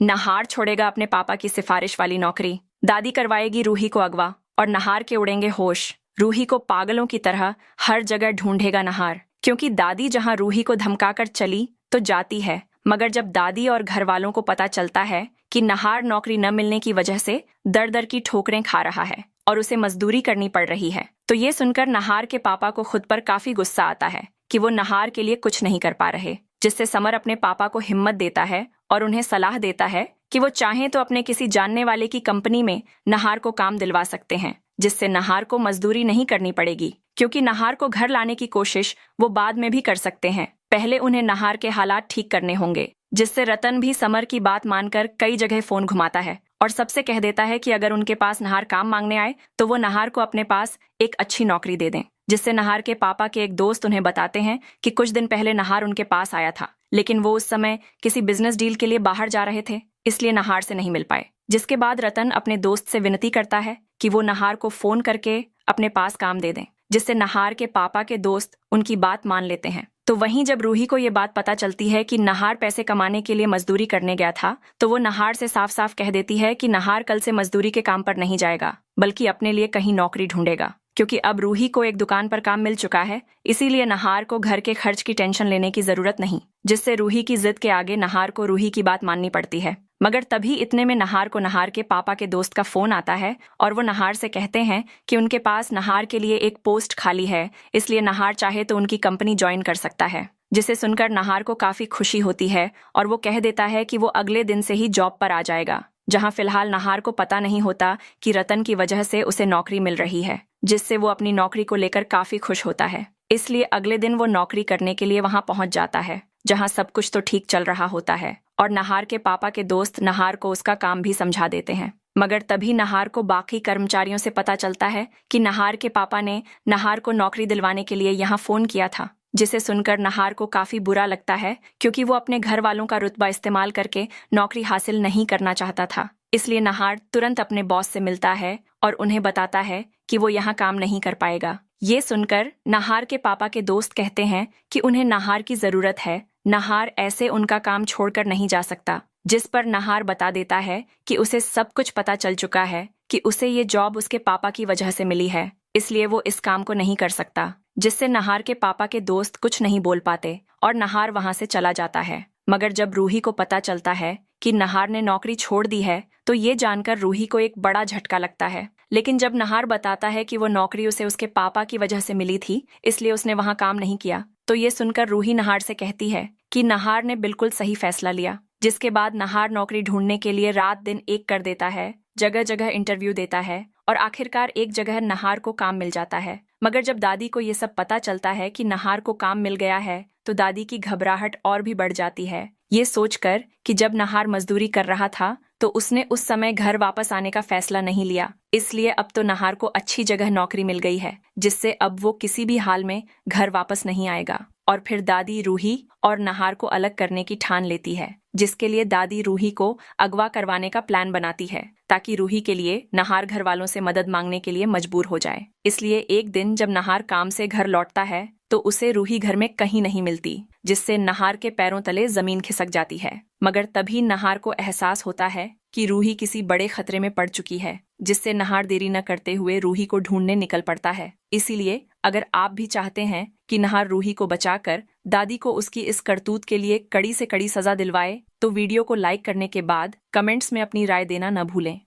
नहार छोड़ेगा अपने पापा की सिफारिश वाली नौकरी, दादी करवाएगी रूही को अगवा और नहार के उड़ेंगे होश। रूही को पागलों की तरह हर जगह ढूंढेगा नहार, क्योंकि दादी जहां रूही को धमकाकर चली तो जाती है, मगर जब दादी और घर वालों को पता चलता है कि नहार नौकरी न मिलने की वजह से दर दर की ठोकरें खा रहा है और उसे मजदूरी करनी पड़ रही है, तो ये सुनकर नहार के पापा को खुद पर काफी गुस्सा आता है कि वो नहार के लिए कुछ नहीं कर पा रहे। जिससे समर अपने पापा को हिम्मत देता है और उन्हें सलाह देता है कि वो चाहें तो अपने किसी जानने वाले की कंपनी में नहार को काम दिलवा सकते हैं, जिससे नहार को मजदूरी नहीं करनी पड़ेगी, क्योंकि नहार को घर लाने की कोशिश वो बाद में भी कर सकते हैं। पहले उन्हें नहार के हालात ठीक करने होंगे। जिससे रतन भी समर की बात मानकर कई जगह फोन घुमाता है और सबसे कह देता है कि अगर उनके पास नहार काम मांगने आए तो वो नहार को अपने पास एक अच्छी नौकरी दे दें। जिससे नहार के पापा के एक दोस्त उन्हें बताते हैं कि कुछ दिन पहले नहार उनके पास आया था, लेकिन वो उस समय किसी बिजनेस डील के लिए बाहर जा रहे थे, इसलिए नहार से नहीं मिल पाए। जिसके बाद रतन अपने दोस्त से विनती करता है कि वो नहार को फोन करके अपने पास काम दे दें, जिससे नहार के पापा के दोस्त उनकी बात मान लेते हैं। तो वहीं जब रूही को ये बात पता चलती है कि नहार पैसे कमाने के लिए मजदूरी करने गया था, तो वो नहार से साफ साफ कह देती है कि नहार कल से मजदूरी के काम पर नहीं जाएगा, बल्कि अपने लिए कहीं नौकरी ढूंढेगा, क्योंकि अब रूही को एक दुकान पर काम मिल चुका है। इसीलिए नहार को घर के खर्च की टेंशन लेने की जरूरत नहीं। जिससे रूही की जिद के आगे नहार को रूही की बात माननी पड़ती है। मगर तभी इतने में नहार को नहार के पापा के दोस्त का फोन आता है और वो नहार से कहते हैं कि उनके पास नहार के लिए एक पोस्ट खाली है, इसलिए नहार चाहे तो उनकी कंपनी ज्वाइन कर सकता है। जिसे सुनकर नहार को काफी खुशी होती है और वो कह देता है कि वो अगले दिन से ही जॉब पर आ जाएगा, जहां फिलहाल नहार को पता नहीं होता कि रतन की वजह से उसे नौकरी मिल रही है। जिससे वो अपनी नौकरी को लेकर काफी खुश होता है। इसलिए अगले दिन वो नौकरी करने के लिए वहां पहुंच जाता है, जहां सब कुछ तो ठीक चल रहा होता है और नहार के पापा के दोस्त नहार को उसका काम भी समझा देते हैं। मगर तभी नहार को बाकी कर्मचारियों से पता चलता है कि नहार के पापा ने नहार को नौकरी दिलवाने के लिए यहाँ फोन किया था। जिसे सुनकर नहार को काफी बुरा लगता है, क्योंकि वो अपने घर वालों का रुतबा इस्तेमाल करके नौकरी हासिल नहीं करना चाहता था। इसलिए नहार तुरंत अपने बॉस से मिलता है और उन्हें बताता है कि वो यहाँ काम नहीं कर पाएगा। ये सुनकर नहार के पापा के दोस्त कहते हैं कि उन्हें नहार की जरूरत है, नहार ऐसे उनका काम छोड़कर नहीं जा सकता। जिस पर नहार बता देता है कि उसे सब कुछ पता चल चुका है कि उसे ये जॉब उसके पापा की वजह से मिली है, इसलिए वो इस काम को नहीं कर सकता। जिससे नहार के पापा के दोस्त कुछ नहीं बोल पाते और नहार वहां से चला जाता है। मगर जब रूही को पता चलता है कि नहार ने नौकरी छोड़ दी है, तो ये जानकर रूही को एक बड़ा झटका लगता है। लेकिन जब नहार बताता है कि वो नौकरी उसे उसके पापा की वजह से मिली थी, इसलिए उसने वहां काम नहीं किया, तो ये सुनकर रूही नहार से कहती है कि नहार ने बिल्कुल सही फैसला लिया। जिसके बाद नहार नौकरी ढूंढने के लिए रात दिन एक कर देता है, जगह जगह इंटरव्यू देता है और आखिरकार एक जगह नहार को काम मिल जाता है। मगर जब दादी को ये सब पता चलता है कि नहार को काम मिल गया है, तो दादी की घबराहट और भी बढ़ जाती है, ये सोचकर कि जब नहार मजदूरी कर रहा था तो उसने उस समय घर वापस आने का फैसला नहीं लिया, इसलिए अब तो नहार को अच्छी जगह नौकरी मिल गई है, जिससे अब वो किसी भी हाल में घर वापस नहीं आएगा। और फिर दादी रूही और नहार को अलग करने की ठान लेती है, जिसके लिए दादी रूही को अगवा करवाने का प्लान बनाती है, ताकि रूही के लिए नहार घर वालों से मदद मांगने के लिए मजबूर हो जाए। इसलिए एक दिन जब नहार काम से घर लौटता है तो उसे रूही घर में कहीं नहीं मिलती, जिससे नहार के पैरों तले जमीन खिसक जाती है। मगर तभी नहार को एहसास होता है कि रूही किसी बड़े खतरे में पड़ चुकी है, जिससे नहार देरी न करते हुए रूही को ढूंढने निकल पड़ता है। इसीलिए अगर आप भी चाहते हैं कि नहार रूही को बचाकर दादी को उसकी इस करतूत के लिए कड़ी से कड़ी सजा दिलवाए, तो वीडियो को लाइक करने के बाद कमेंट्स में अपनी राय देना न भूलें।